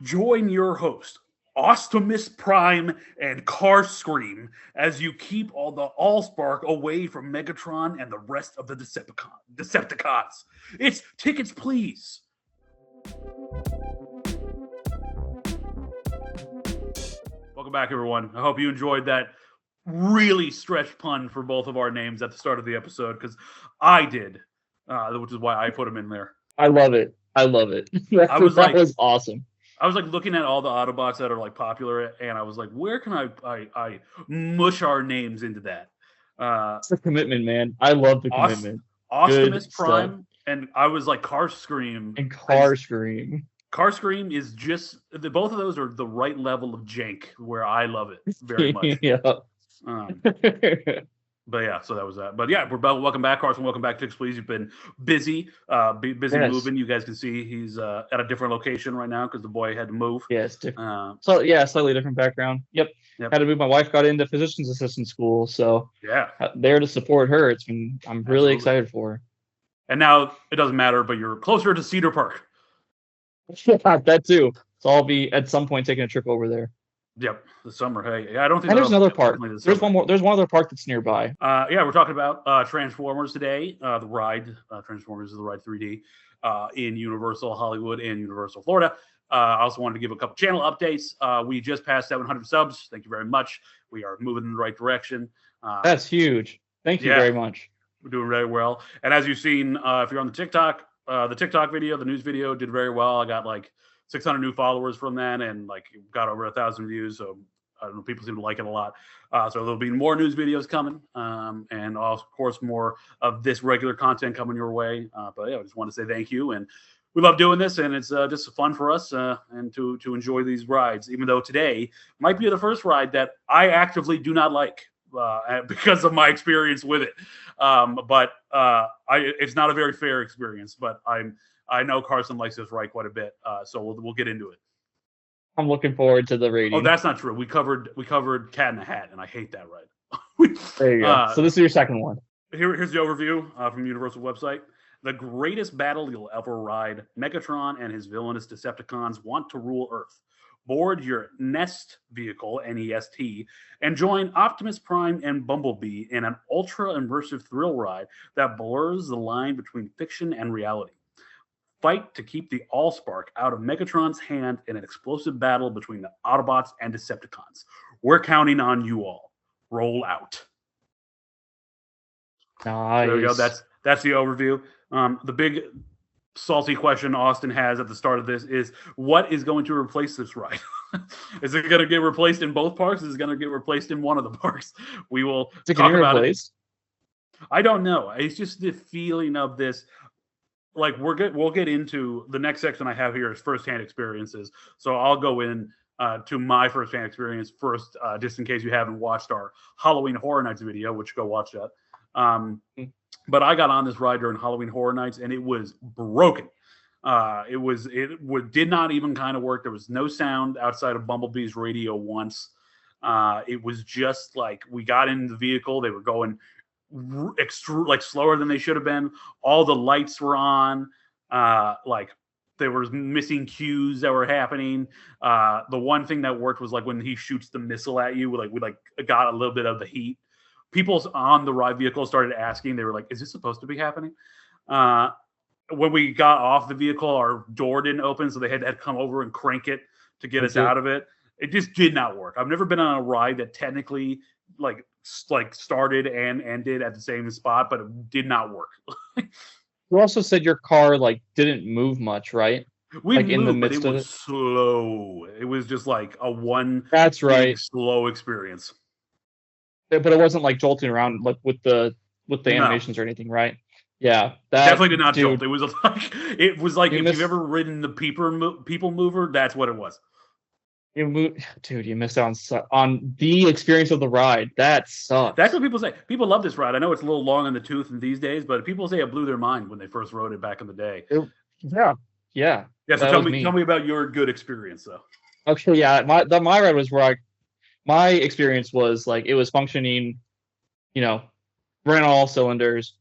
Join your host, Austimus Prime and Carsescream, as you keep all the Allspark away from Megatron and the rest of the Decepticons. It's tickets, please. Welcome back, everyone. I hope you enjoyed that really stretched pun for both of our names at the start of the episode, because I did, which is why I put them in there. I love it. I love it. I was That like, was awesome. I was like looking at all the Autobots that are like popular, and I was like, where can I mush our names into that? It's the commitment, man. I love the Aust- commitment. Austimus Good stuff. Prime, and I was like Carsescream. And Carscream. Carscream is just both of those are the right level of jank where I love it very much. Yeah. Um, But yeah, so that was that. But yeah, welcome back, Carson. Welcome back, Tix. Please, you've been busy, busy Yes. moving. You guys can see he's at a different location right now because the boy had to move. Yeah, it's different. Uh, Slightly different background. Yep. Yep. Had to move. My wife got into physician's assistant school, so yeah, there to support her. I'm really excited for her. And now it doesn't matter, but you're closer to Cedar Park. That too. So I'll be at some point taking a trip over there. Yep, the summer. Hey, I don't think. And there's another park. There's one more. There's one other park that's nearby. Yeah, we're talking about Transformers today. The ride, Transformers is the ride 3D in Universal Hollywood and Universal Florida. I also wanted to give a couple channel updates. We just passed 700 subs. Thank you very much. We are moving in the right direction. That's huge. Thank you very much. We're doing very well. And as you've seen, if you're on the TikTok video, the news video did very well. I got like 600 new followers from that, and like got over 1,000 views. So I don't know, people seem to like it a lot. So there'll be more news videos coming, and of course more of this regular content coming your way. But yeah, I just want to say thank you, and we love doing this, and it's just fun for us and to enjoy these rides. Even though today might be the first ride that I actively do not like. Because of my experience with it, but it's not a very fair experience. But I know Carson likes this ride quite a bit, so we'll get into it. I'm looking forward to the rating. Oh, that's not true. We covered Cat in the Hat, and I hate that ride. There you go. So this is your second one. Here's the overview from the Universal website. The greatest battle you'll ever ride. Megatron and his villainous Decepticons want to rule Earth. Board your Nest vehicle, N-E-S-T, and join Optimus Prime and Bumblebee in an ultra-immersive thrill ride that blurs the line between fiction and reality. Fight to keep the Allspark out of Megatron's hand in an explosive battle between the Autobots and Decepticons. We're counting on you all. Roll out. Nice. There we go. That's the overview. The big salty question Austin has at the start of this is, what is going to replace this ride? Is it going to get replaced in both parks? Is it going to get replaced in one of the parks? We will talk about it. I don't know. It's just the feeling of this. Like we'll get into the next section I have here is firsthand experiences. So I'll go in to my firsthand experience first, just in case you haven't watched our Halloween Horror Nights video, which go watch that. But I got on this ride during Halloween Horror Nights, and it was broken. It did not even kind of work. There was no sound outside of Bumblebee's radio once. It was just like we got in the vehicle. They were going like slower than they should have been. All the lights were on. Like there was missing cues that were happening. The one thing that worked was like when he shoots the missile at you, we got a little bit of the heat. People on the ride vehicle started asking. They were like, "Is this supposed to be happening?" When we got off the vehicle, our door didn't open, so they had to come over and crank it to get us out of it. It just did not work. I've never been on a ride that technically like started and ended at the same spot, but it did not work. You also said your car didn't move much, right? We moved, in the midst but it was slow. It was just like a one. That's right. Slow experience. But it wasn't like jolting around like with the animations or anything, right? Yeah, that definitely did not jolt. It was like if you've ever ridden the people mover, that's what it was. You missed out on the experience of the ride. That sucks. That's what people say. People love this ride. I know it's a little long in the tooth in these days, but people say it blew their mind when they first rode it back in the day. Yeah. So tell me about your good experience, though. Okay, yeah. My ride was where my experience was like it was functioning, ran on all cylinders,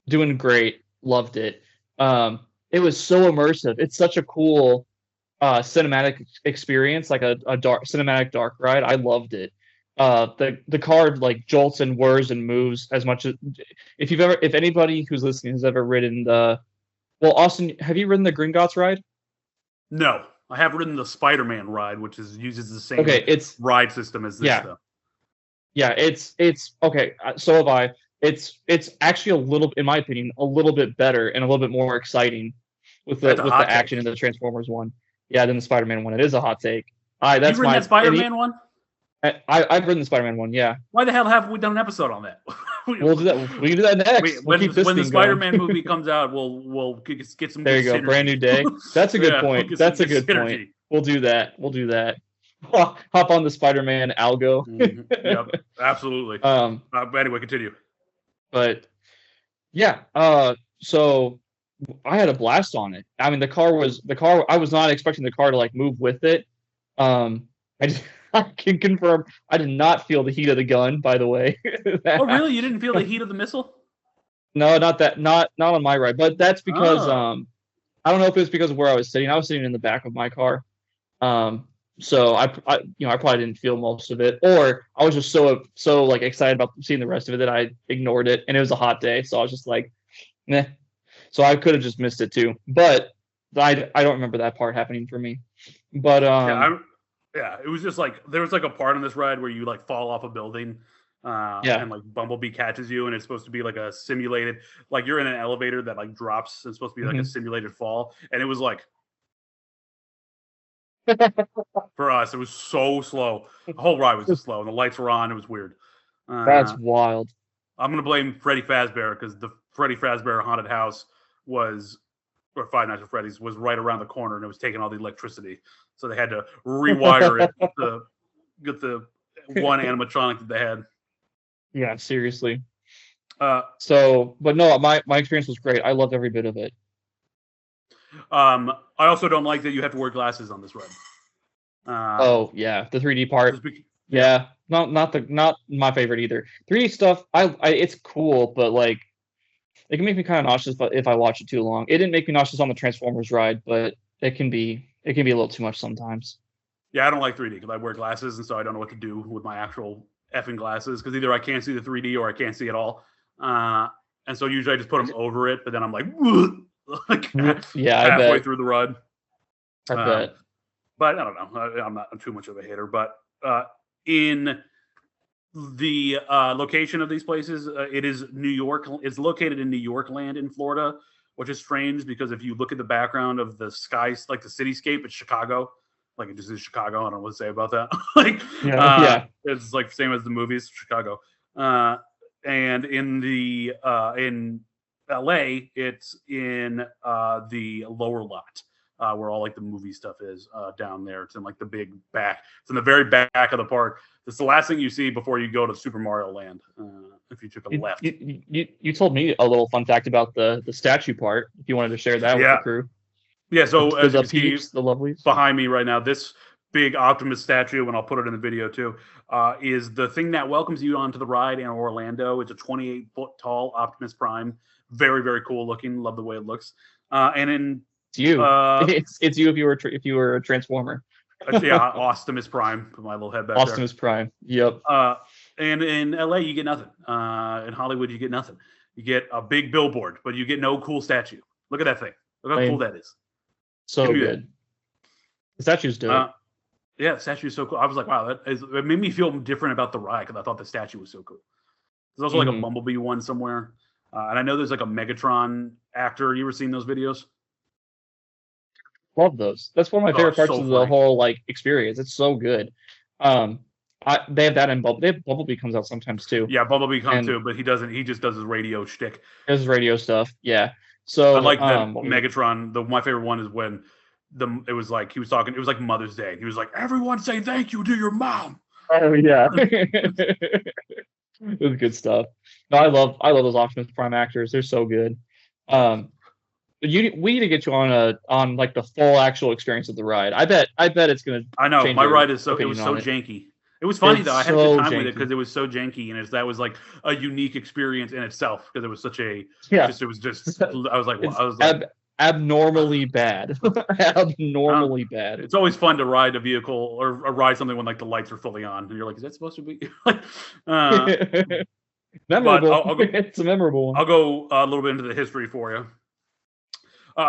doing great, loved it. It was so immersive. It's such a cool cinematic experience, like a dark cinematic dark ride. I loved it. The car like jolts and whirs and moves as much as if anybody who's listening has ever ridden the Austin, have you ridden the Gringotts ride? No, I have ridden the Spider-Man ride, which uses the same ride system as this stuff. Yeah, it's okay. So have I. It's actually a little, in my opinion, a little bit better and a little bit more exciting with the action in the Transformers one. Yeah, than the Spider-Man one. It is a hot take. You've ridden that Spider-Man one? I've ridden the Spider-Man one. Yeah. Why the hell haven't we done an episode on that? We'll do that. We can do that next. When the Spider-Man movie comes out, we'll get some. There you go. Synergy. Brand new day. That's a good point. That's a good point. We'll do that. Hop on the Spider-Man algo. Yep, absolutely. But anyway, continue. But yeah, so I had a blast on it. I mean, the car. I was not expecting the car to like move with it. I can confirm I did not feel the heat of the gun. By the way. Oh, really? You didn't feel the heat of the missile? No, not that. Not on my ride. But that's because I don't know if it was because of where I was sitting. I was sitting in the back of my car. So I probably didn't feel most of it, or I was just so like excited about seeing the rest of it that I ignored it, and it was a hot day, so I was just like, meh. So I could have just missed it too, but I don't remember that part happening for me. But it was just like there was like a part on this ride where you like fall off a building, and like Bumblebee catches you, and it's supposed to be like a simulated, like you're in an elevator that like drops, and it's supposed to be like a simulated fall, and it was like. For us, it was so slow. The whole ride was just slow, and the lights were on. It was weird. That's wild. I'm gonna blame Freddy Fazbear because the Freddy Fazbear haunted house or Five Nights at Freddy's was right around the corner, and it was taking all the electricity, so they had to rewire it to get the one animatronic that they had. Yeah, seriously. But no, my experience was great. I loved every bit of it. I also don't like that you have to wear glasses on this ride. Oh yeah, the 3D part. Yeah, not my favorite either. 3D stuff, I it's cool, but like it can make me kind of nauseous. But if I watch it too long, it didn't make me nauseous on the Transformers ride, but it can be a little too much sometimes. Yeah, I don't like 3D because I wear glasses, and so I don't know what to do with my actual effing glasses because either I can't see the 3D or I can't see at all. And so usually I just put them over it, but then I'm like. Like halfway through the ride. I bet. But I don't know. I'm not too much of a hater. But in the location of these places, it is New York. It's located in New York land in Florida, which is strange because if you look at the background of the skies, like the cityscape, it's Chicago. Like it just is Chicago. I don't know what to say about that. It's like same as the movies, Chicago. And in the in LA, it's in the lower lot where all like the movie stuff is down there. It's in like the big back. It's in the very back of the park. It's the last thing you see before you go to Super Mario Land. If you took a left, you told me a little fun fact about the statue part. If you wanted to share that with the crew. Yeah. So as you see the lovelies behind me right now, this big Optimus statue, and I'll put it in the video too, is the thing that welcomes you onto the ride in Orlando. It's a 28-foot tall Optimus Prime. Very, very cool looking. Love the way it looks. And in it's you, it's you if you were a Transformer. Yeah, Austimus Prime. Put my little head back Austimus Prime. Yep. And in LA, you get nothing. In Hollywood, you get nothing. You get a big billboard, but you get no cool statue. Look at that thing. Look how cool that is. So good. The statue's dope. Yeah, the statue is so cool. I was like, wow, it made me feel different about the ride because I thought the statue was so cool. There's also like a Bumblebee one somewhere. And I know there's like a Megatron actor. You ever seen those videos? Love those. That's one of my favorite parts of the whole like experience. It's so good. They have that in Bumblebee comes out sometimes too. Yeah, Bumblebee comes too, but he doesn't. He just does his radio shtick. His radio stuff. Yeah. So I like that Megatron. My favorite one is when it was like he was talking. It was like Mother's Day. He was like, "Everyone say thank you to your mom." Oh yeah. It was good stuff. No, I love those Optimus Prime actors. They're so good. We need to get you on like the full actual experience of the ride. I bet it's gonna. I know my ride is so. It was so janky. It was funny though. I had a good time with it because it was so janky, and that was like a unique experience in itself because it was such a. Yeah. It was just. I was like. abnormally bad. Abnormally bad. It's always fun to ride a vehicle or ride something when like the lights are fully on, and you're like, is that supposed to be like? Memorable. I'll go, It's a memorable one. I'll go a little bit into the history for you.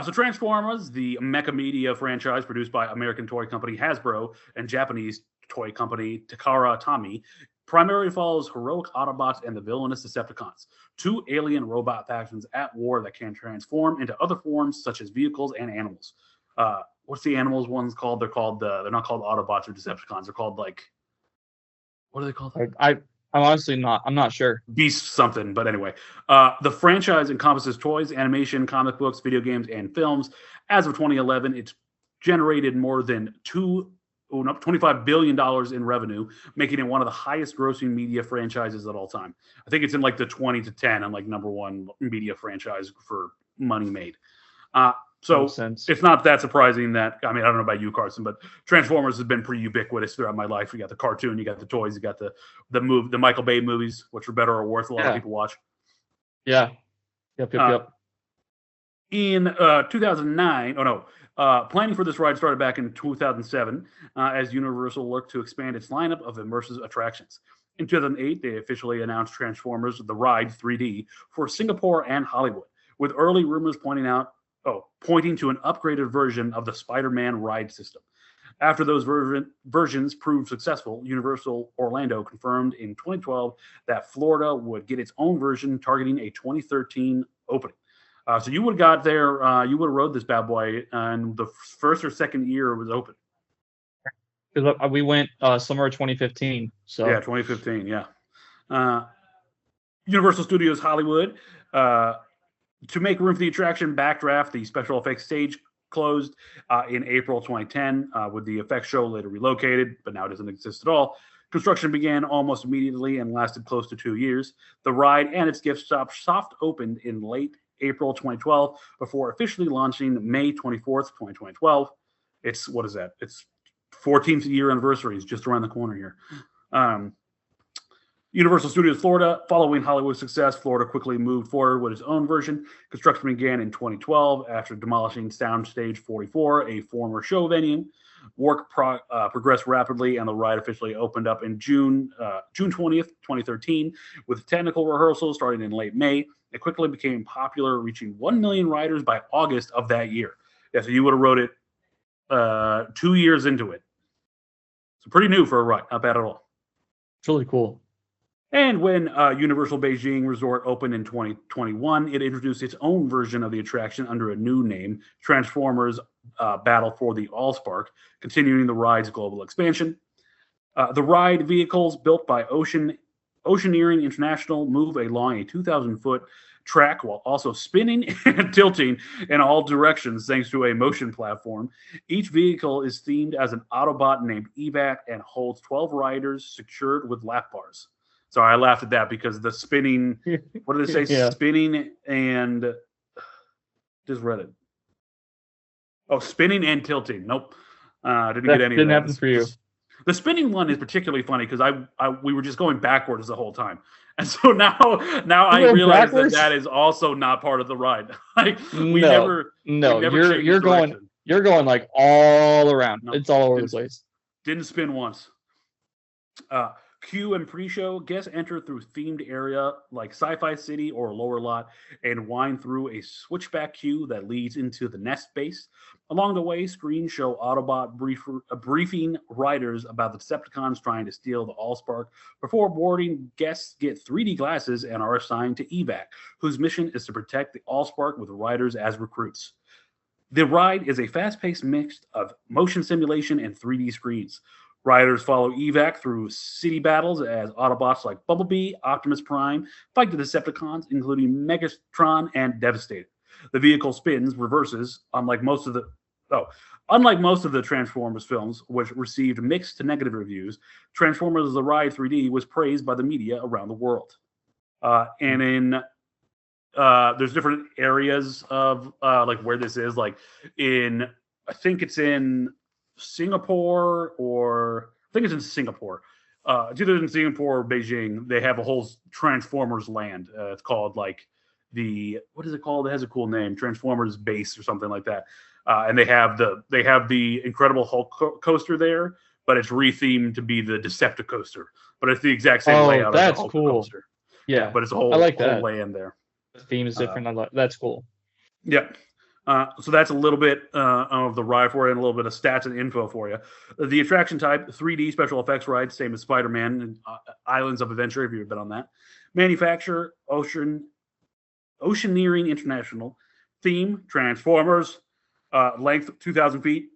So Transformers, the Mecha Media franchise produced by American toy company Hasbro and Japanese toy company Takara Tomy, primarily follows heroic Autobots and the villainous Decepticons, two alien robot factions at war that can transform into other forms such as vehicles and animals. What's the animals ones called? They're not called Autobots or Decepticons. They're called like, what are they called? I'm honestly not. I'm not sure. Beast something, but anyway, the franchise encompasses toys, animation, comic books, video games, and films. As of 2011, it's generated more than $25 billion in revenue, making it one of the highest grossing media franchises of all time. I think it's in like the 20 to 10 on like number one media franchise for money made. So it's not that surprising that, I mean, I don't know about you, Carson, but Transformers has been pretty ubiquitous throughout my life. You got the cartoon, you got the toys, you got the Michael Bay movies, which are better or worse. A lot of people watch. Yeah. Yep. In 2009, planning for this ride started back in 2007 as Universal looked to expand its lineup of immersive attractions. In 2008, they officially announced Transformers The Ride 3D for Singapore and Hollywood, with early rumors pointing to an upgraded version of the Spider-Man ride system. After those versions proved successful, Universal Orlando confirmed in 2012 that Florida would get its own version, targeting a 2013 opening. So you would have got there, you would have rode this bad boy, and the first or second year it was open. Because we went summer 2015. So yeah, 2015. Yeah. Universal Studios Hollywood. To make room for the attraction, Backdraft, the special effects stage, closed in April 2010, with the effects show later relocated, but now it doesn't exist at all. Construction began almost immediately and lasted close to 2 years. The ride and its gift shop soft opened in late April 2012 before officially launching May 24th, 2012. It's, what is that? It's 14th year anniversary is just around the corner here. Universal Studios Florida. Following Hollywood's success, Florida quickly moved forward with its own version. Construction began in 2012 after demolishing Soundstage 44, a former show venue. Work progressed rapidly, and the ride officially opened up in June 20th, 2013, with technical rehearsals starting in late May. It quickly became popular, reaching 1 million riders by August of that year. Yeah, so you would have rode it 2 years into it. So pretty new for a ride. Not bad at all. It's really cool. And when Universal Beijing Resort opened in 2021, it introduced its own version of the attraction under a new name, Transformers Battle for the Allspark, continuing the ride's global expansion. The ride vehicles built by Oceaneering International move along a 2,000-foot track while also spinning and tilting in all directions thanks to a motion platform. Each vehicle is themed as an Autobot named Evac and holds 12 riders secured with lap bars. Sorry, I laughed at that because the spinning, what did they say? Yeah. Spinning and, just read it. Oh, spinning and tilting. Nope. Didn't get any of that. Didn't happen for you. The spinning one is particularly funny because we were just going backwards the whole time. And so now I realize that is also not part of the ride. Like you're going like all around. No, it's all over the place. Didn't spin once. Queue and pre-show, guests enter through themed area like Sci-Fi City or Lower Lot and wind through a switchback queue that leads into the Nest base. Along the way, screens show Autobot briefing riders about the Decepticons trying to steal the Allspark. Before boarding, guests get 3D glasses and are assigned to Evac, whose mission is to protect the Allspark with riders as recruits. The ride is a fast-paced mix of motion simulation and 3D screens. Riders follow Evac through city battles as Autobots like Bumblebee, Optimus Prime fight the Decepticons, including Megatron and Devastator. The vehicle spins, reverses, unlike most of the Transformers films, which received mixed to negative reviews. Transformers: The Ride 3D was praised by the media around the world. And in there's different areas of like where this is, like I think it's in Singapore, or I think it's in Singapore. It's either in Singapore or Beijing. They have a whole Transformers land. It's called like what is it called? It has a cool name, Transformers Base or something like that. And they have the Incredible Hulk coaster there, but it's rethemed to be the Decepticoaster. But it's the exact same layout as the Hulk coaster. Yeah, but it's a I like whole that. land there. The theme is different. That's cool. Yeah. So that's a little bit of the ride for you and a little bit of stats and info for you. The attraction type, 3D special effects ride, same as Spider-Man and Islands of Adventure, if you've been on that. Manufacturer, Oceaneering International. Theme, Transformers. Length, 2,000 feet.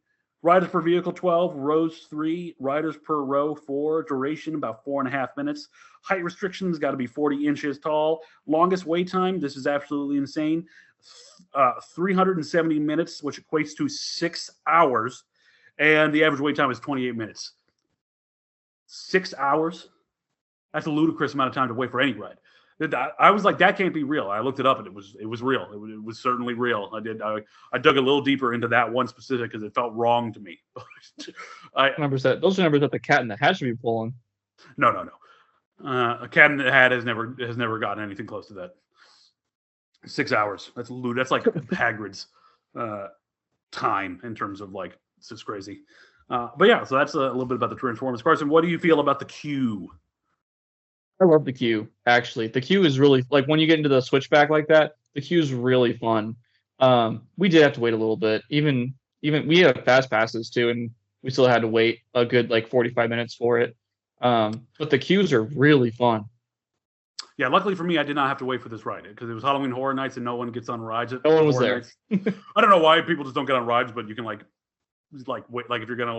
Riders per vehicle, 12. Rows, 3. Riders per row, 4. Duration, about 4.5 minutes. Height restrictions, got to be 40 inches tall. Longest wait time, this is absolutely insane. 370 minutes, which equates to 6 hours. And the average wait time is 28 minutes. 6 hours? That's a ludicrous amount of time to wait for any ride. I was like, that can't be real. I looked it up, and it was real. It was certainly real. I dug a little deeper into that one specific because it felt wrong to me. Those are numbers that the Cat in the Hat should be pulling. No. A Cat in the Hat has never gotten anything close to that. 6 hours. That's like Hagrid's time in terms of like, it's just crazy. But yeah, so that's a little bit about the Transformers. Carson, what do you feel about the queue? I love the queue, actually. The queue is really, like, when you get into the switchback like that, the queue is really fun. We did have to wait a little bit. Even we had fast passes, too, and we still had to wait a good, 45 minutes for it. But the queues are really fun. Yeah, luckily for me, I did not have to wait for this ride because it was Halloween Horror Nights and no one gets on rides. No one was there. I don't know why people just don't get on rides, but you can wait. Like if you're gonna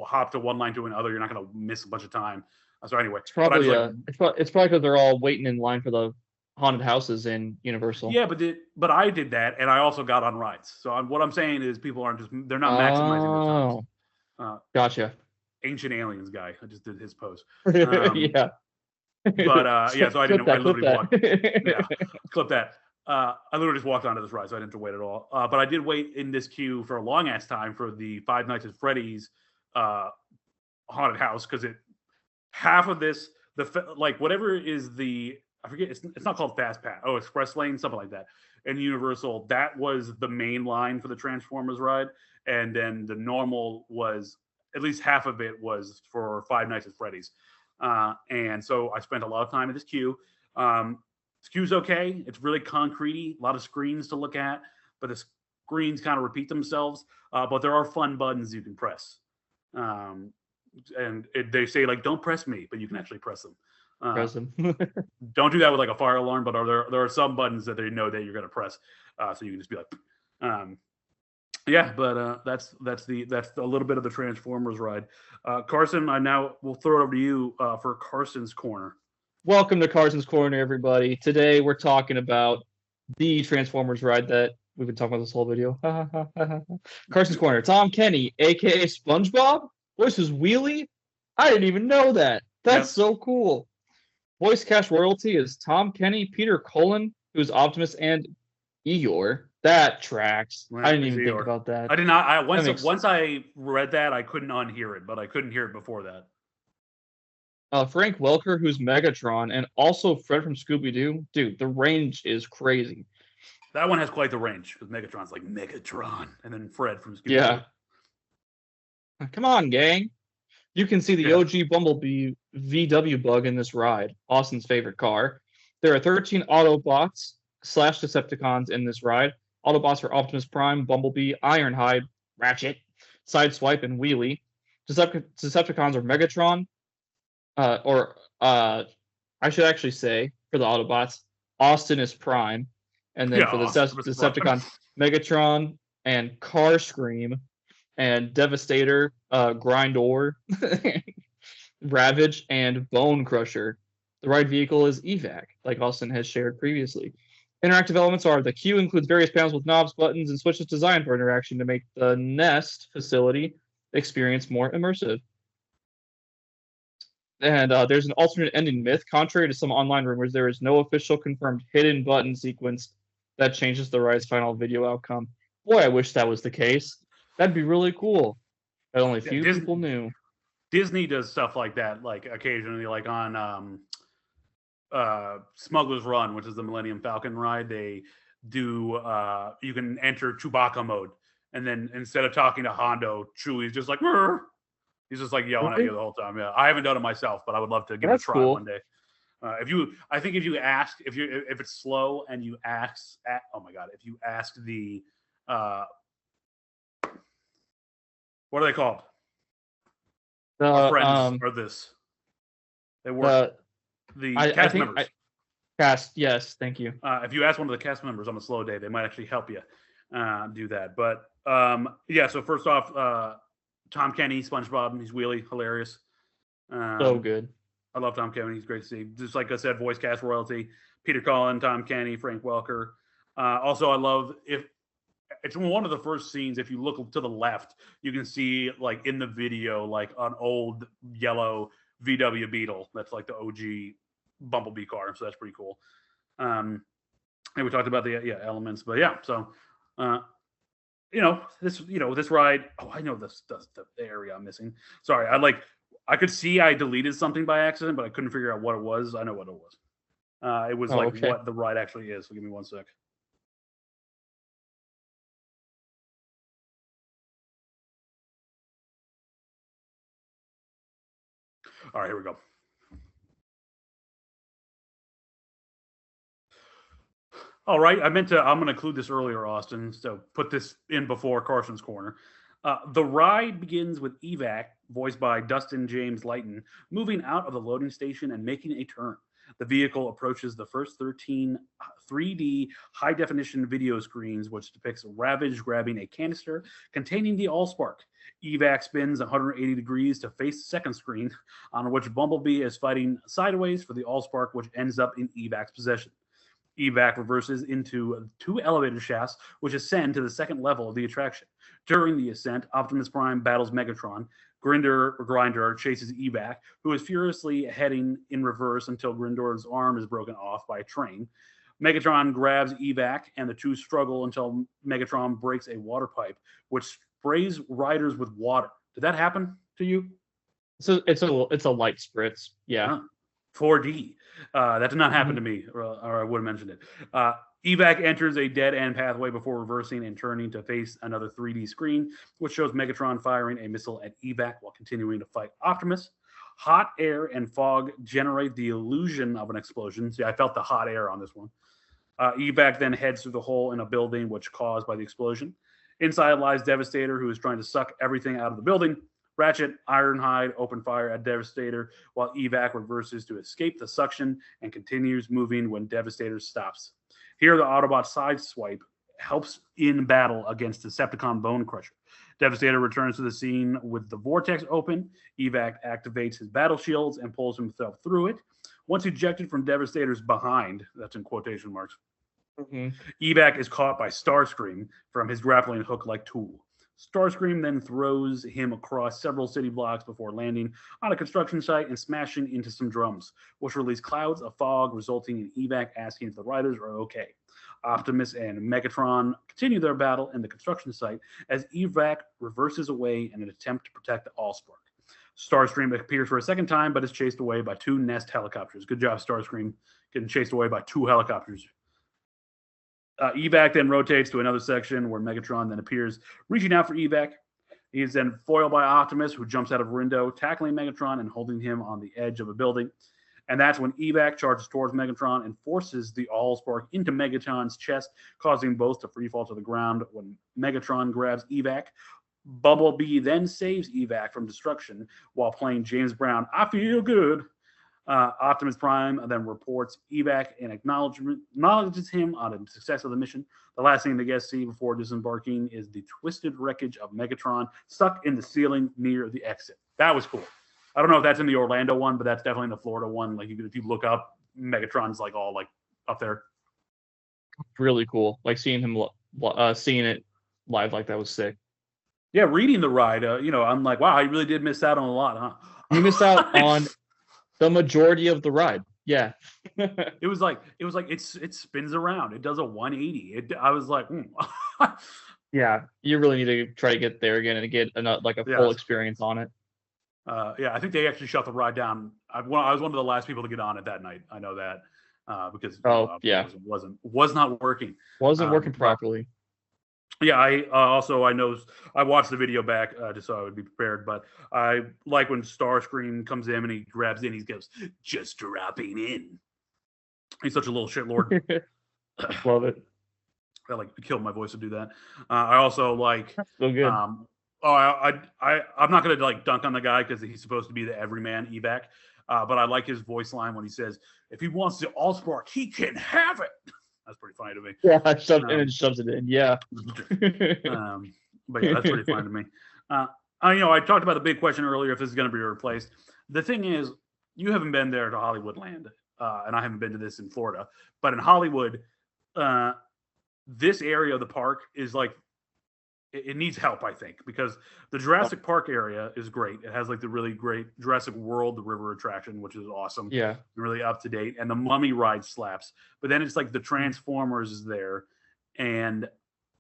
hop to one line to another, you're not gonna miss a bunch of time. So anyway, it's probably because they're all waiting in line for the haunted houses in Universal. Yeah, but I did that, and I also got on rides. So what I'm saying is, people they're not maximizing their time. Gotcha. Ancient Aliens guy, I just did his pose. Yeah. But yeah, so I didn't. I literally walked. Yeah, clip that. I literally just walked onto this ride, so I didn't have to wait at all. But I did wait in this queue for a long ass time for the Five Nights at Freddy's haunted house because half of this, whatever is I forget, it's not called Fast Pass. Oh, Express Lane, something like that. And Universal, that was the main line for the Transformers ride, and then the normal was at least half of it was for Five Nights at Freddy's. And so I spent a lot of time in this queue. This queue's okay. It's really concrete-y, a lot of screens to look at, but the screens kind of repeat themselves. But there are fun buttons you can press. And they say, don't press me, but you can actually press them. Press them. Don't do that with a fire alarm, but there are some buttons that they know that you're going to press. So you can just be like, yeah, but that's a little bit of the Transformers ride. Carson, I now will throw it over to you for Carson's Corner. Welcome to Carson's Corner, everybody. Today we're talking about the Transformers ride that we've been talking about this whole video. Carson's Corner. Tom Kenny, aka SpongeBob, voices Wheelie. I didn't even know that. That's so cool. Voice cast royalty is Tom Kenny, Peter Cullen, who's Optimus, and Eeyore. That tracks. I didn't even think about that. I did not. Once I read that, I couldn't unhear it, but I couldn't hear it before that. Frank Welker, who's Megatron, and also Fred from Scooby-Doo. Dude, the range is crazy. That one has quite the range, because Megatron's like Megatron, and then Fred from Scooby-Doo. Yeah. Come on, gang. You can see the OG Bumblebee VW bug in this ride, Austin's favorite car. There are 13 Autobots / Decepticons in this ride. Autobots are Optimus Prime, Bumblebee, Ironhide, Ratchet, Sideswipe, and Wheelie. Decepticons are Megatron, I should actually say, for the Autobots, Austimus Prime. And then for the Decepticons, Megatron and Carsescream and Devastator, Grindor, Ravage, and Bone Crusher. The ride vehicle is EVAC, like Austin has shared previously. Interactive elements are the queue includes various panels with knobs, buttons, and switches designed for interaction to make the Nest facility experience more immersive. And there's an alternate ending myth. Contrary to some online rumors, there is no official confirmed hidden button sequence that changes the ride's final video outcome. Boy, I wish that was the case. That'd be really cool. But only a few people knew. Disney does stuff like that, occasionally, on Smuggler's Run, which is the Millennium Falcon ride, they do you can enter Chewbacca mode, and then instead of talking to Hondo, Chewie's just like "Rrr." He's just like yelling at you the whole time. Yeah, I haven't done it myself, but I would love to give it a try one day. I think if you ask, if it's slow and you ask, oh my god, if you ask the, what are they called? Our friends are this. They work. The cast members. Cast, yes, thank you. If you ask one of the cast members on a slow day, they might actually help you do that. But yeah, so first off, Tom Kenny, SpongeBob, he's really hilarious. So good. I love Tom Kenny. He's great to see. Just like I said, voice cast royalty. Peter Cullen, Tom Kenny, Frank Welker. Also, I love if it's one of the first scenes. If you look to the left, you can see like in the video, like an old yellow VW Beetle. That's like the OG Bumblebee car. So that's pretty cool. And we talked about the elements, but yeah. So this ride. Oh, I know the area I'm missing. Sorry, I could see I deleted something by accident, but I couldn't figure out what it was. I know what it was. It was what the ride actually is. So give me one sec. All right, here we go. All right, I'm going to include this earlier, Austin, so put this in before Carson's Corner. The ride begins with Evac, voiced by Dustin James Lighton, moving out of the loading station and making a turn. The vehicle approaches the first 13 3D high-definition video screens, which depicts Ravage grabbing a canister containing the Allspark. Evac spins 180 degrees to face the second screen, on which Bumblebee is fighting sideways for the Allspark, which ends up in Evac's possession. Evac reverses into two elevator shafts, which ascend to the second level of the attraction. During the ascent, Optimus Prime battles Megatron. Grinder chases Evac, who is furiously heading in reverse until Grinder's arm is broken off by a train. Megatron grabs Evac, and the two struggle until Megatron breaks a water pipe, which sprays riders with water. Did that happen to you? So it's a light spritz. Yeah. 4D. That did not happen to me, or I would have mentioned it. Evac enters a dead-end pathway before reversing and turning to face another 3D screen, which shows Megatron firing a missile at Evac while continuing to fight Optimus. Hot air and fog generate the illusion of an explosion. See, I felt the hot air on this one. Evac then heads through the hole in a building which caused by the explosion. Inside lies Devastator, who is trying to suck everything out of the building. Ratchet, Ironhide open fire at Devastator, while Evac reverses to escape the suction and continues moving when Devastator stops. Here, the Autobot sideswipe helps in battle against Decepticon Bone Crusher. Devastator returns to the scene with the vortex open. Evac activates his battle shields and pulls himself through it. Once ejected from Devastator's behind, that's in quotation marks, Evac is caught by Starscream from his grappling hook-like tool. Starscream then throws him across several city blocks before landing on a construction site and smashing into some drums, which release clouds of fog, resulting in Evac asking if the riders are okay. Optimus and Megatron continue their battle in the construction site as Evac reverses away in an attempt to protect the Allspark. Starscream appears for a second time, but is chased away by two Nest helicopters. Good job, Starscream, getting chased away by two helicopters. Evac then rotates to another section where Megatron then appears, reaching out for Evac. He is then foiled by Optimus, who jumps out of a window, tackling Megatron and holding him on the edge of a building. And that's when Evac charges towards Megatron and forces the Allspark into Megatron's chest, causing both to free fall to the ground when Megatron grabs Evac. Bumblebee then saves Evac from destruction while playing James Brown, I Feel Good. Optimus Prime then reports Evac and acknowledges him on the success of the mission. The last thing the guests see before disembarking is the twisted wreckage of Megatron stuck in the ceiling near the exit. That was cool. I don't know if that's in the Orlando one, but that's definitely in the Florida one. Like if you look up, Megatron's like all like up there. Really cool. Like seeing it live like that was sick. Yeah, reading the ride, I'm like, wow, I really did miss out on a lot, huh? You missed out on the majority of the ride. Yeah. it was like it spins around. It does a 180. I was like, yeah, you really need to try to get there again and get a full experience on it. Yeah, I think they actually shut the ride down. I was one of the last people to get on it that night. I know that because Yeah, was not working. wasn't working But properly. yeah, I also I know I watched the video back just so I would be prepared. But I like when Starscream comes in and he grabs in. He goes, "Just dropping in." He's such a little shitlord. Love it. I like killed my voice to do that. I also like. So good. I'm not gonna like dunk on the guy because he's supposed to be the everyman evac, but I like his voice line when he says, "If he wants the Allspark, he can have it." That's pretty funny to me. Yeah, and it shoves it in. Yeah. But yeah, that's pretty funny to me. I talked about the big question earlier if this is going to be replaced. The thing is, you haven't been there to Hollywood Land, and I haven't been to this in Florida. But in Hollywood, this area of the park is like it needs help, I think, because the Jurassic Park area is great. It has like the really great Jurassic World, the river attraction, which is awesome. Yeah. Really up to date. And the Mummy ride slaps. But then it's like the Transformers is there. And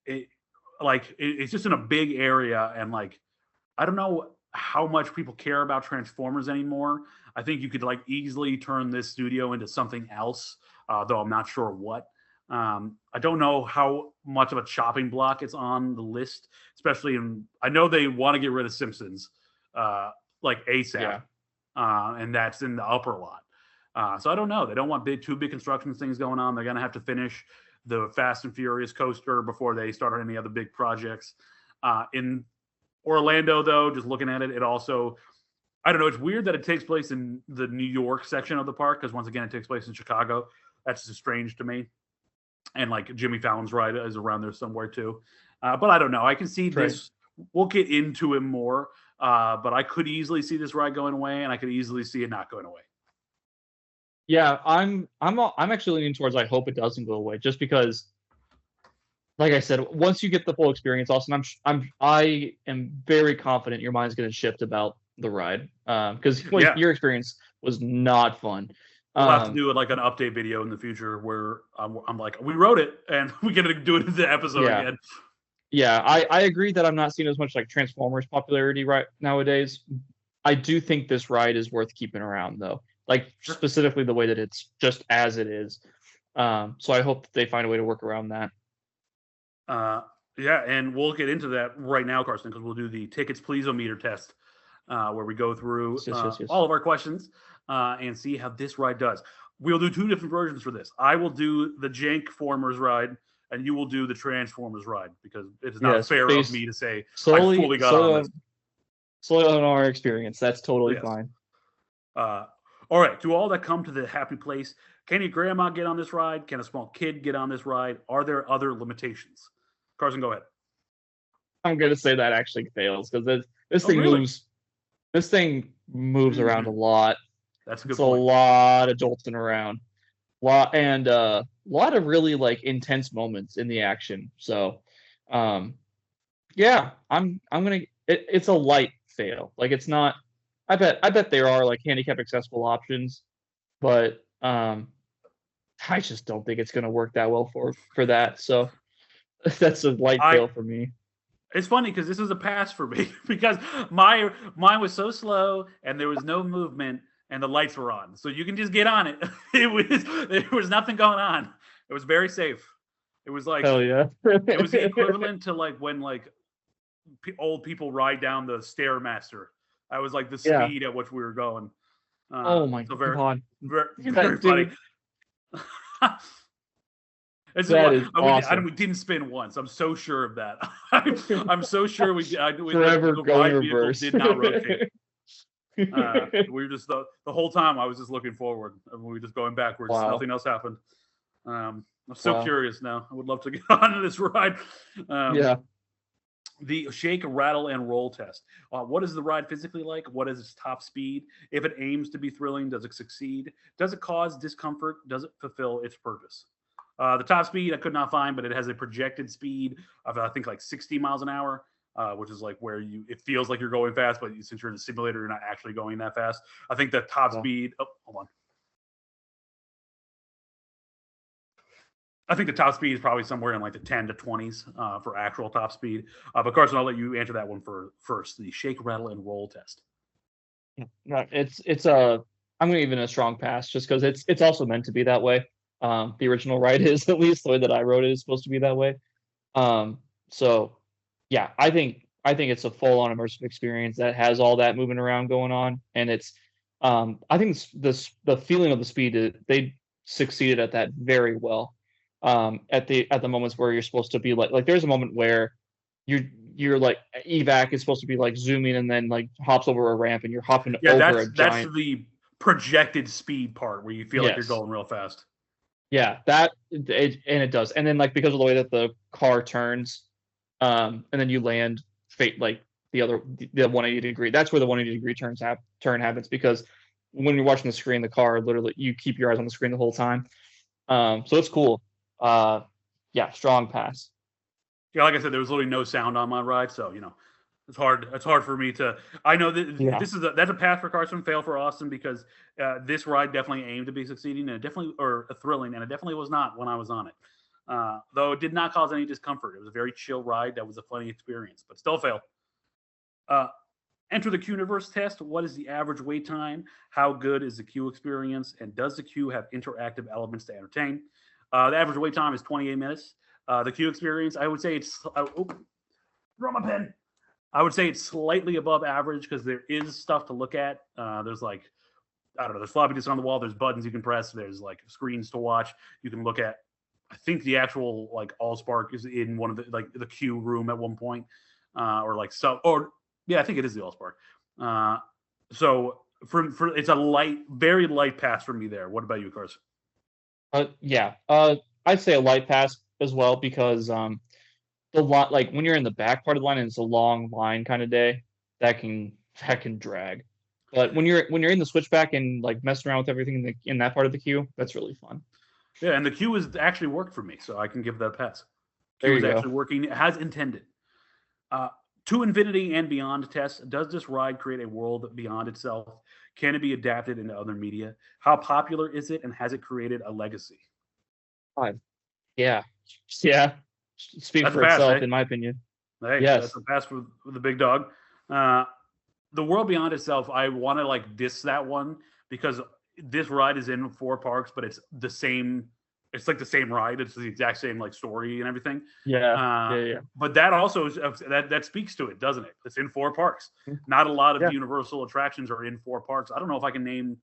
it's just in a big area. And like, I don't know how much people care about Transformers anymore. I think you could like easily turn this studio into something else, though I'm not sure what. I don't know how much of a chopping block it's on the list, especially I know they want to get rid of Simpsons, like ASAP, and that's in the upper lot. So I don't know. They don't want two big construction things going on. They're going to have to finish the Fast and Furious coaster before they start any other big projects. In Orlando, though, just looking at it, it also, I don't know. It's weird that it takes place in the New York section of the park because once again, it takes place in Chicago. That's just strange to me. And like Jimmy Fallon's ride is around there somewhere too. But I don't know. I can see this. We'll get into it more. But I could easily see this ride going away, and I could easily see it not going away. Yeah, I'm actually leaning towards I hope it doesn't go away, just because, like I said, once you get the full experience, Austin, I am very confident your mind's going to shift about the ride, because your experience was not fun. We'll have to do like an update video in the future where I'm like, we wrote it and we get to do it in the episode again. Yeah, I agree that I'm not seeing as much like Transformers popularity right nowadays. I do think this ride is worth keeping around though, like specifically the way that it's just as it is. So I hope that they find a way to work around that. Yeah, and we'll get into that right now, Carson, because we'll do the tickets please-o-meter test, where we go through all of our questions and see how this ride does. We'll do two different versions for this. I will do the Jankformers ride, and you will do the Transformers ride, because it is not fair of me to say I fully got on this. Solely on our experience. That's totally fine. All right. To all that come to the happy place, can your grandma get on this ride? Can a small kid get on this ride? Are there other limitations? Carson, go ahead. I'm going to say that actually fails, because this thing moves. This thing moves around a lot. That's a good point. A lot of jolting around, a lot of really like intense moments in the action. So, yeah, I'm gonna. It's a light fail. Like it's not. I bet there are like handicap accessible options, but I just don't think it's gonna work that well for that. So that's a light fail for me. It's funny because this was a pass for me because mine was so slow and there was no movement and the lights were on, so you can just get on it. There was nothing going on. It was very safe. It was like hell yeah. It was the equivalent to like when like old people ride down the Stairmaster. I was like the speed at which we were going. Oh my god! Very funny. Awesome. We didn't spin once. I'm so sure of that. I'm so sure we forever the going ride reverse. Did not rotate. We were just the whole time I was just looking forward, and we were just going backwards. Wow. Nothing else happened. I'm so curious now. I would love to get onto this ride. The shake, rattle, and roll test. What is the ride physically like? What is its top speed? If it aims to be thrilling, does it succeed? Does it cause discomfort? Does it fulfill its purpose? The top speed I could not find, but it has a projected speed of I think like 60 miles an hour. Which is like where it feels like you're going fast, but since you're in a simulator, you're not actually going that fast. I think the top speed. Oh, hold on. I think the top speed is probably somewhere in like the 10 to 20s for actual top speed. But Carson, I'll let you answer that one first. The shake, rattle, and roll test. No, it's a I'm gonna give it a strong pass just because it's also meant to be that way. The original ride is at least the way that I wrote it is supposed to be that way. Um, so yeah, I think it's a full on immersive experience that has all that moving around going on, and it's I think the feeling of the speed they succeeded at that very well. At the moments where you're supposed to be like there's a moment where you're you're like evac is supposed to be like zooming and then like hops over a ramp and you're hopping Yeah, over a that's giant. the projected speed part where you feel like you're Yes. going real fast. Yeah, and it does. And then like because of the way that the car turns, and then you land like the 180 degree. That's where the 180 degree turn happens because when you're watching the screen, the car literally you keep your eyes on the screen the whole time. So it's cool. Uh, yeah, strong pass. Yeah, like I said, there was literally no sound on my ride, so it's hard. It's hard for me to. I know that Yeah. that's a pass for Carson, fail for Austin because this ride definitely aimed to be succeeding and it definitely or thrilling, and it definitely was not when I was on it. Though it did not cause any discomfort. It was a very chill ride. That was a funny experience, but still fail. Uh, Enter the Q-Universe test. What is the average wait time? How good is the queue experience? And does the queue have interactive elements to entertain? The average wait time is 28 minutes. The queue experience, I would say it's. Draw my pen. I would say it's slightly above average because there is stuff to look at. There's like, I don't know, there's floppy disks on the wall. There's buttons you can press. There's like screens to watch. You can look at. I think the actual like AllSpark is in one of the queue room at one point, or like so or yeah, I think it is the AllSpark. So for it's a very light pass for me there. What about you, Carson? Yeah. I'd say a light pass as well because the lot like when you're in the back part of the line and it's a long line kind of day, that can drag. But when you're in the switchback and like messing around with everything in that part of the queue, that's really fun. Yeah, and the queue has actually worked for me, so I can give that a pass. There Queue you is go. actually working as intended. Uh, to Infinity and Beyond test, does this ride create a world beyond itself? Can it be adapted into other media? How popular is it, and has it created a legacy? Fine. Yeah. Yeah. Speaks That's a for pass, itself, eh? in my opinion. Hey, that's Yes. a pass for the big dog. Uh, the world beyond itself, I want to like diss that one because this ride is in four parks, but it's the same. It's like the same ride. It's the exact same like story and everything. Yeah. Uh, Yeah. Yeah. but that also that speaks to it, doesn't it? It's in four parks. Not a lot of Yeah. Universal attractions are in four parks. I don't know if I can name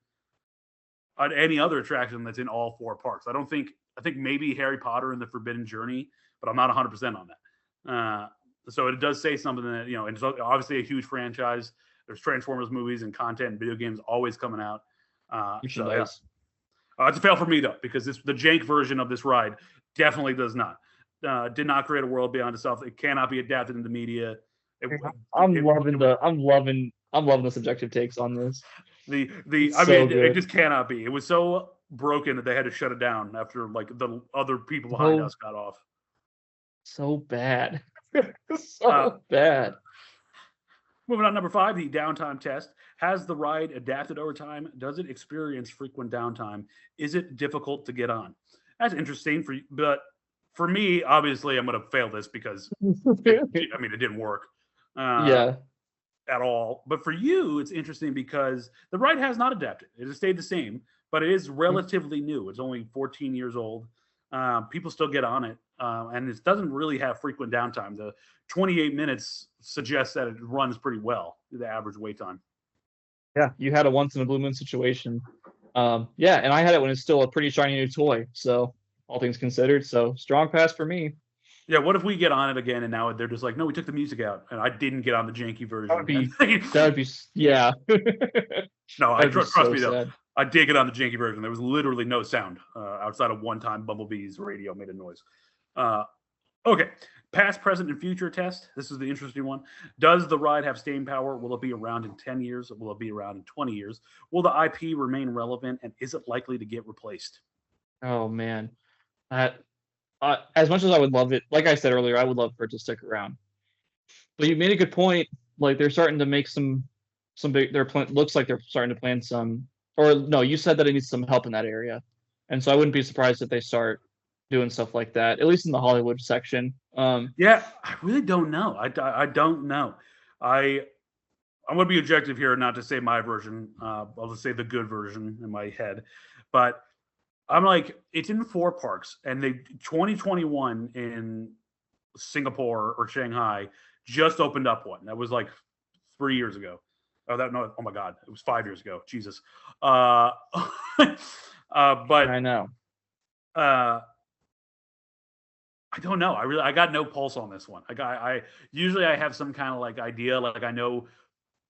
any other attraction that's in all four parks. I don't think. I think maybe Harry Potter and the Forbidden Journey, but I'm not 100% on that. So it does say something that and it's obviously a huge franchise. There's Transformers movies and content and video games always coming out. So yeah, Merchandise. it's a fail for me though because the jank version of this ride definitely does not did not create a world beyond itself. It cannot be adapted into media. It, I'm it, loving it, the subjective takes on this. the It's I so mean it good. just cannot be. It was so broken that they had to shut it down after like the other people behind So us got off. so bad. Uh, So bad. Moving on, number 5, the downtime test. Has the ride adapted over time? Does it experience frequent downtime? Is it difficult to get on? That's interesting for you, but for me, obviously, I'm going to fail this because it didn't work Yeah. at all. But for you, it's interesting because the ride has not adapted. It has stayed the same, but it is relatively new. It's only 14 years old. People still get on it, and it doesn't really have frequent downtime. The 28 minutes suggests that it runs pretty well, the average wait time. Yeah. You had a once in a blue moon situation. Yeah, and I had it when it's still a pretty shiny new toy. So all things considered, so strong pass for me. Yeah, what if we get on it again and now they're just like, no, we took the music out and I didn't get on the janky That would version. be yeah. No, I That'd be trust so me though. sad. I did get on the janky version. There was literally no sound outside of one time Bumblebee's radio made a noise. Okay, past, present, and future test. This is the interesting one. Does the ride have staying power? Will it be around in 10 years? Will it be around in 20 years? Will the IP remain relevant? And is it likely to get replaced? Oh man. Uh, as much as I would love it, like I said earlier, I would love for it to stick around. But you made a good point. Like they're starting to make some big. Looks like they're starting to plan some. Or no, you said that it needs some help in that area, and so I wouldn't be surprised if they start doing stuff like that. At least in the Hollywood section. Yeah, I really don't know. I don't know. I I'm going to be objective here, not to say my version. I'll just say the good version in my head. But I'm like, it's in 4 parks, and they 2021 in Singapore or Shanghai just opened up one. That was like 3 years ago. Oh my God, it was 5 years ago. Jesus. But I know. I don't know. I got no pulse on this one. I usually I have some kind of like idea. Like I know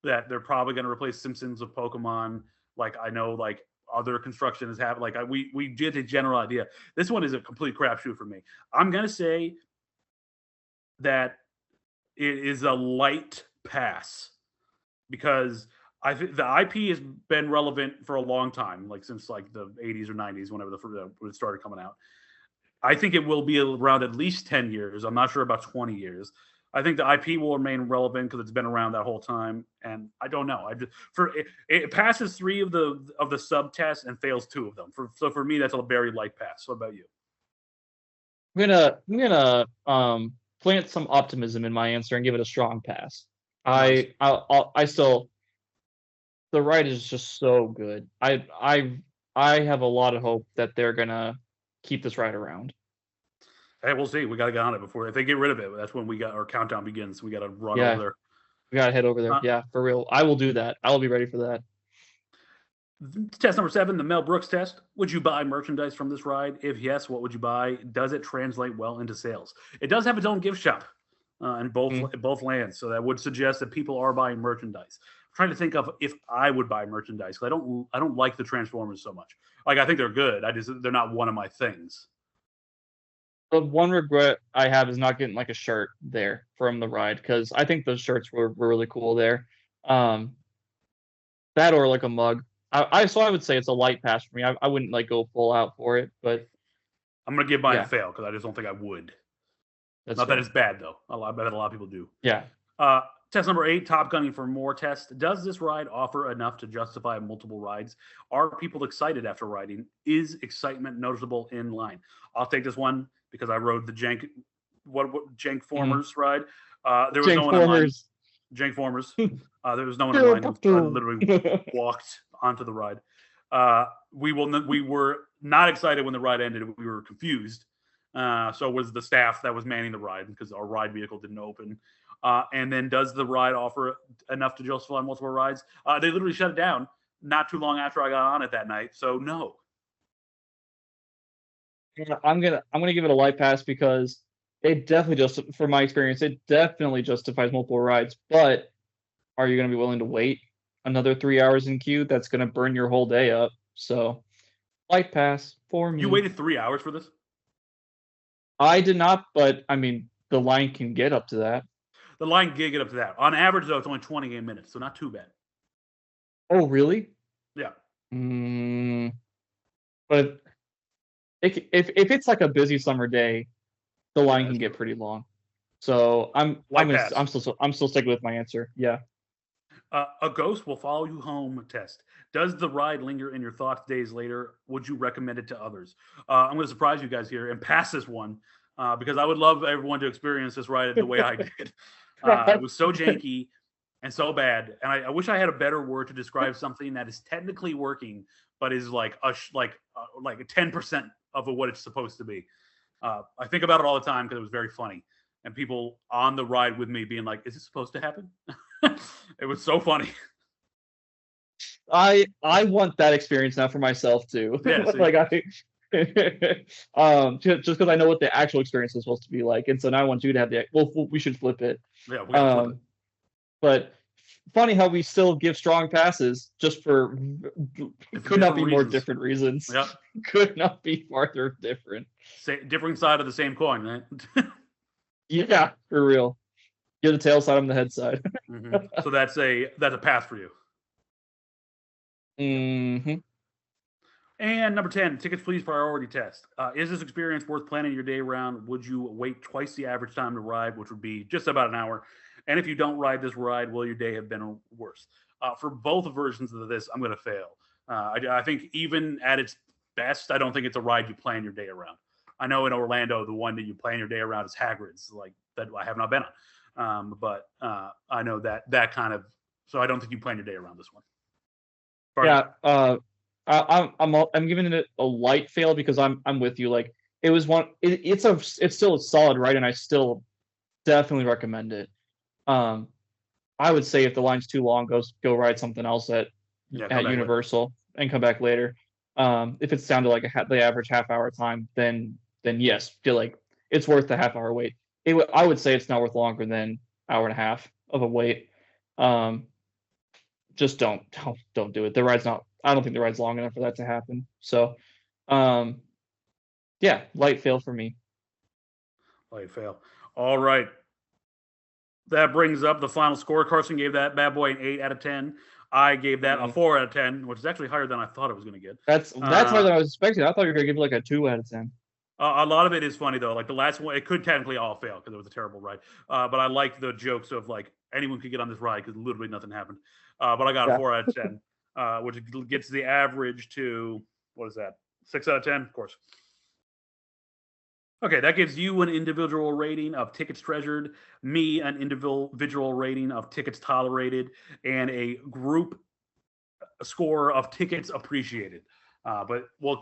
that they're probably going to replace Simpsons with Pokemon. Like I know like other construction is happening. Like we did a general idea. This one is a complete crapshoot for me. I'm gonna say that it is a light pass because I think the IP has been relevant for a long time, like since like the 80s or 90s, whenever when it started coming out. I think it will be around at least 10 years. I'm not sure about 20 years. I think the IP will remain relevant because it's been around that whole time, and I don't know. It passes 3 of the sub tests and fails 2 of them. So for me, that's a very light pass. What about you? I'm gonna plant some optimism in my answer and give it a strong pass. Nice. I still the ride is just so good. I have a lot of hope that they're gonna keep this ride around. Hey, we'll see. We got to get on it before if they get rid of it. That's when we got our countdown begins. We got to run Yeah, over there. we gotta head over there. Uh, Yeah, for real. I will do that. I will be ready for that. Test number 7, the Mel Brooks test. Would you buy merchandise from this ride? If yes, what would you buy? Does it translate well into sales? It does have its own gift shop in both lands, so that would suggest that people are buying merchandise. I'm trying to think of if I would buy merchandise. I don't like the Transformers so much. Like I think they're good. They're not one of my things. The one regret I have is not getting like a shirt there from the ride because I think those shirts were really cool there. Um, that or like a mug. I would say it's a light pass for me. I wouldn't like go full out for it, but I'm gonna give mine a yeah, fail because I just don't think I would. that's Not that fair. it's bad though. I bet a lot of people do. Yeah. Uh, Test number 8, Top Gunning for more tests. Does this ride offer enough to justify multiple rides? Are people excited after riding? Is excitement noticeable in line? I'll take this one because I rode the Jank Formers ride. There was no one in line. Transformers. Jank Formers. There was no one in line. I literally walked onto the ride. We were not excited when the ride ended. We were confused. So was the staff that was manning the ride because our ride vehicle didn't open. And then does the ride offer enough to justify multiple rides? They literally shut it down not too long after I got on it that night. So no. Yeah, I'm gonna give it a light pass because it definitely just from my experience, it definitely justifies multiple rides. But are you gonna be willing to wait another 3 hours in queue? That's gonna burn your whole day up. So light pass for me. You waited 3 hours for this? I did not, but I mean the line can get up to that. The line did get up to that. On average, though, it's only 28 minutes, so not too bad. Oh, really? Yeah. But if it's like a busy summer day, the line can get pretty long. So I'm still sticking with my answer. Yeah. A ghost will follow you home test. Does the ride linger in your thoughts days later? Would you recommend it to others? I'm going to surprise you guys here and pass this one because I would love everyone to experience this ride the way I did. It was so janky and so bad, and I wish I had a better word to describe something that is technically working, but is like 10% of what it's supposed to be. I think about it all the time because it was very funny, and people on the ride with me being like, "Is it supposed to happen?" It was so funny. I want that experience now for myself too. Yeah, like just because I know what the actual experience is supposed to be like, and so now I want you to have the. Well, we should flip it. Yeah, we gotta flip it. But funny how we still give strong passes just for could not be reasons. More different reasons. Yep. Could not be farther different. Different side of the same coin, right? Yeah, for real. You're the tail side, I'm the head side. Mm-hmm. So that's a pass for you. Mm-hmm. And number 10, tickets please priority test. Is this experience worth planning your day around? Would you wait twice the average time to ride, which would be just about an hour? And if you don't ride this ride, will your day have been worse? For both versions of this, I'm going to fail. I think even at its best, I don't think it's a ride you plan your day around. I know in Orlando, the one that you plan your day around is Hagrid's, like that I have not been on. But I know that kind of So I don't think you plan your day around this one. Yeah, I'm giving it a light fail because I'm with you. Like it was one. It's still a solid ride, and I still definitely recommend it. I would say if the line's too long, go ride something else at Universal and come back later. If it's down to like the average half-hour time, then yes, feel like it's worth the half-hour wait. I would say it's not worth longer than hour and a half of a wait. Just don't do it. The ride's not. I don't think the ride's long enough for that to happen. So, yeah, light fail for me. Light fail. All right. That brings up the final score. Carson gave that bad boy an 8 out of 10. I gave that a 4 out of 10, which is actually higher than I thought it was going to get. That's higher than I was expecting. I thought you were going to give it like a 2 out of 10. A lot of it is funny though. Like the last one, it could technically all fail because it was a terrible ride. But I like the jokes of like anyone could get on this ride because literally nothing happened. But I got a 4 out of 10, which gets the average to, what is that? 6 out of 10, of course. Okay, that gives you an individual rating of tickets treasured, me an individual rating of tickets tolerated, and a group score of tickets appreciated. But we'll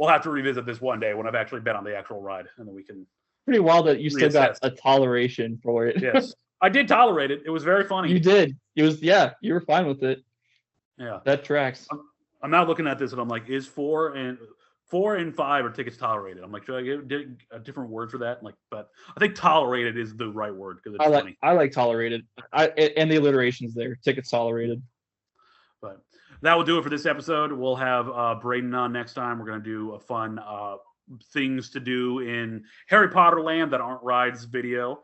have to revisit this one day when I've actually been on the actual ride, and then we can. Pretty wild that you still got a toleration for it. Yes, I did tolerate it. It was very funny. You did. It was you were fine with it. Yeah, that tracks. I'm now looking at this and I'm like, is 4 and 5 are tickets tolerated? I'm like, should I give a different word for that? Like, but I think tolerated is the right word because it's funny. I like tolerated. And the alliterations there. Tickets tolerated. But that will do it for this episode. We'll have Braden on next time. We're going to do a fun things to do in Harry Potter Land that aren't rides video.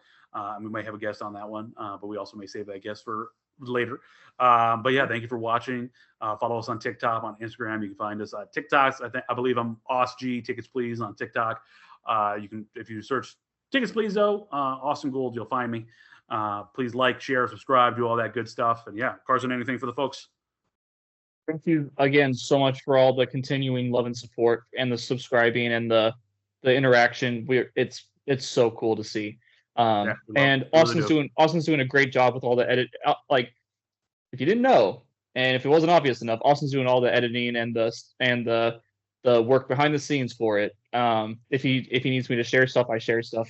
We might have a guest on that one, but we also may save that guest for later. But yeah, thank you for watching. Follow us on TikTok, on Instagram. You can find us at TikToks. I believe I'm AustG Tickets Please on TikTok. You can, if you search Tickets Please though, Austin Gould, you'll find me. Please like, share, subscribe, do all that good stuff. And yeah, Carson, anything for the folks? Thank you again so much for all the continuing love and support and the subscribing and the interaction. It's so cool to see. And Austin's doing a great job with all the edit. Like, if you didn't know, and if it wasn't obvious enough, Austin's doing all the editing and the work behind the scenes for it. If he needs me to share stuff, I share stuff.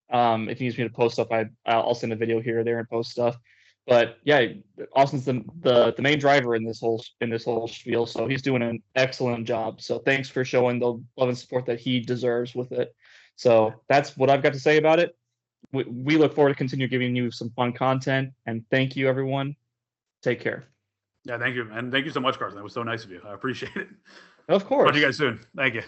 If he needs me to post stuff, I'll send a video here or there and post stuff. But yeah, Austin's the main driver in this whole spiel, so he's doing an excellent job. So thanks for showing the love and support that he deserves with it. So that's what I've got to say about it. We look forward to continue giving you some fun content, and thank you, everyone. Take care. Yeah, thank you, and thank you so much, Carson. That was so nice of you. I appreciate it. Of course. Talk to you guys soon. Thank you.